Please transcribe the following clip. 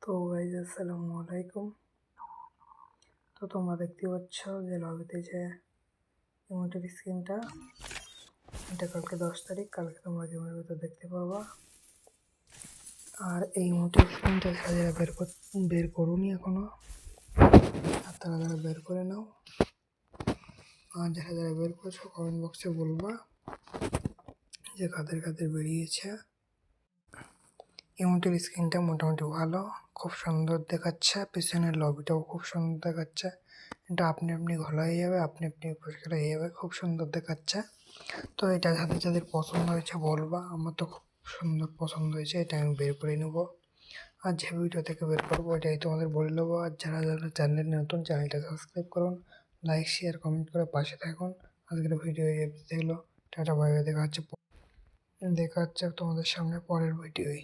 তো গাইজ আসসালামু আলাইকুম। তো তোমরা দেখতে পাচ্ছ যে লবিতে যে ইমোটের স্ক্রিনটা, এটা কালকে 10 তারিখ, কালকে তোমরা গেমের ভিতর দেখতে পাবা। আর এই ইমোটের স্ক্রিনটা যারা বের করুনি এখনো, আর তারা বের করে নাও। আর যারা বের করছো কমেন্ট বক্সে বলবা যে কাদের কাদের বেরিয়েছে। ইমোটের স্ক্রিনটা মোটামুটি ভালো, খুব সুন্দর দেখাচ্ছে, পিছনের লবিটাও খুব সুন্দর দেখাচ্ছে। এটা আপনি ঘোলা হয়ে যাবে, আপনি পরিষ্কার হয়ে যাবে, খুব সুন্দর দেখাচ্ছে। তো এটা যাদের যাদের পছন্দ হয়েছে বলবা, আমার তো খুব সুন্দর পছন্দ হয়েছে, এটা আমি বের করে নেবো। আর যে ভিডিও থেকে বের করবো এটাই তোমাদের বলে নেবো। আর যারা যারা চ্যানেল নতুন, চ্যানেলটা সাবস্ক্রাইব করুন, লাইক শেয়ার কমেন্ট করে পাশে থাকুন। আজকের ভিডিও দেখলো, টাটা বাই বাই, দেখা হচ্ছে তোমাদের সামনে পরের ভিডিওই।